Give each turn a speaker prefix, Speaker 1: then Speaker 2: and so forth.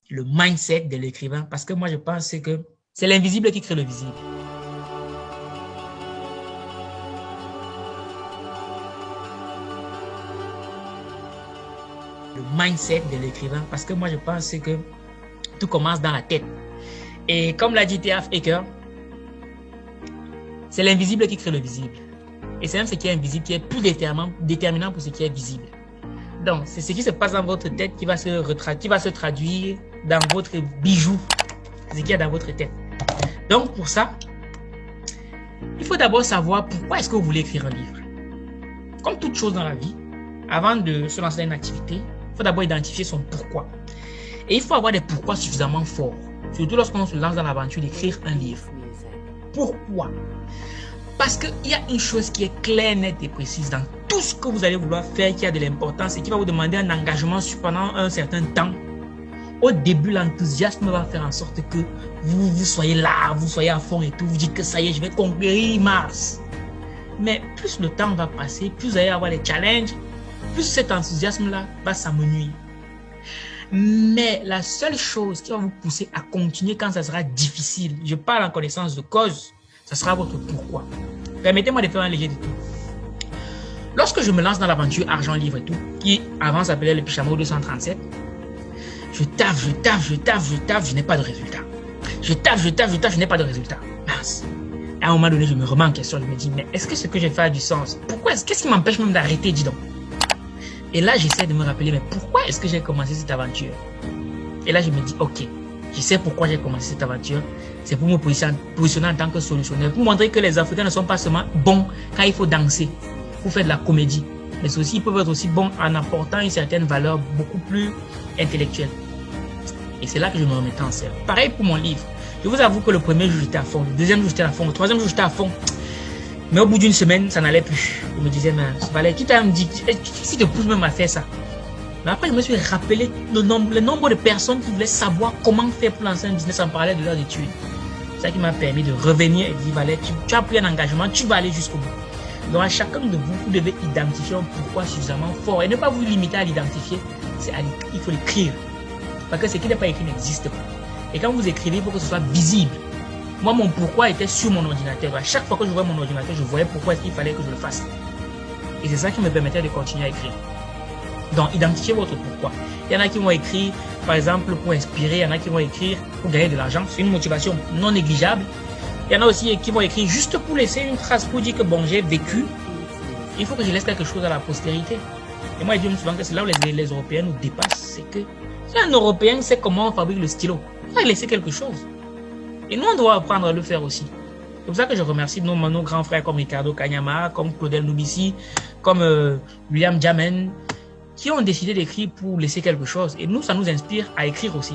Speaker 1: le mindset de l'écrivain, parce que moi, je pense que c'est l'invisible qui crée le visible. Le mindset de l'écrivain, parce que moi, je pense que tout commence dans la tête. Et comme l'a dit T.F. Eker, c'est l'invisible qui crée le visible. Et c'est même ce qui est invisible qui est plus déterminant pour ce qui est visible. Donc, c'est ce qui se passe dans votre tête qui va se traduire dans votre bijou, ce qu'il y a dans votre tête. Donc, pour ça, il faut d'abord savoir pourquoi est-ce que vous voulez écrire un livre. Comme toute chose dans la vie, avant de se lancer dans une activité, il faut d'abord identifier son pourquoi. Et il faut avoir des pourquoi suffisamment forts, surtout lorsqu'on se lance dans l'aventure d'écrire un livre. Pourquoi? Parce qu'il y a une chose qui est claire, nette et précise dans tout ce que vous allez vouloir faire qui a de l'importance et qui va vous demander un engagement pendant un certain temps. Au début, l'enthousiasme va faire en sorte que vous soyez là, vous soyez à fond et tout, vous dites que ça y est, je vais conquérir Mars. Mais plus le temps va passer, plus vous allez avoir les challenges, plus cet enthousiasme-là va s'amenuire. Mais la seule chose qui va vous pousser à continuer quand ça sera difficile, je parle en connaissance de cause, ça sera votre pourquoi. Permettez-moi de faire un léger détour. Lorsque je me lance dans l'aventure Argent, Livre et tout, qui avant s'appelait le Pyjama 237, je taffe, je n'ai pas de résultat. Je taffe, je n'ai pas de résultat. Mince. À un moment donné, je me remets en question, je me dis, mais est-ce que ce que je fais a du sens? Pourquoi? Qu'est-ce qui m'empêche même d'arrêter, dis donc? Et là, j'essaie de me rappeler, mais pourquoi est-ce que j'ai commencé cette aventure? Et là, je me dis, ok, je sais pourquoi j'ai commencé cette aventure. C'est pour me positionner en tant que solutionnaire, pour montrer que les Africains ne sont pas seulement bons quand il faut danser, pour faire de la comédie, mais aussi, ils peuvent être aussi bons en apportant une certaine valeur beaucoup plus intellectuelle. Et c'est là que je me remettais en selle. Pareil pour mon livre. Je vous avoue que le premier jour, j'étais à fond. Le deuxième jour, j'étais à fond. Le troisième jour, j'étais à fond. Mais au bout d'une semaine, ça n'allait plus. Je me disais, mais Valet, qui t'a dit, qui te pousse même à faire ça? Mais après, je me suis rappelé le nombre de personnes qui voulaient savoir comment faire pour lancer un business en parallèle de leurs études. C'est ça qui m'a permis de revenir et de dire, Valet, tu as pris un engagement, tu vas aller jusqu'au bout. Donc, à chacun de vous, vous devez identifier un pourquoi suffisamment fort. Et ne pas vous limiter à l'identifier, il faut l'écrire. Parce que ce qui n'est pas écrit n'existe pas. Et quand vous écrivez, il faut que ce soit visible. Moi, mon pourquoi était sur mon ordinateur. À chaque fois que je voyais mon ordinateur, je voyais pourquoi il fallait que je le fasse. Et c'est ça qui me permettait de continuer à écrire. Donc, identifiez votre pourquoi. Il y en a qui vont écrire, par exemple, pour inspirer. Il y en a qui vont écrire pour gagner de l'argent. C'est une motivation non négligeable. Il y en a aussi qui vont écrire juste pour laisser une trace, pour dire que bon, j'ai vécu. Il faut que je laisse quelque chose à la postérité. Et moi, je dis souvent que c'est là où les Européens nous dépassent. C'est que si un Européen sait comment on fabrique le stylo, il va laisser quelque chose. Et nous, on doit apprendre à le faire aussi. C'est pour ça que je remercie nos grands frères comme Ricardo Kanyama, comme Claudel Nubissi, comme William Jamen, qui ont décidé d'écrire pour laisser quelque chose. Et nous, ça nous inspire à écrire aussi.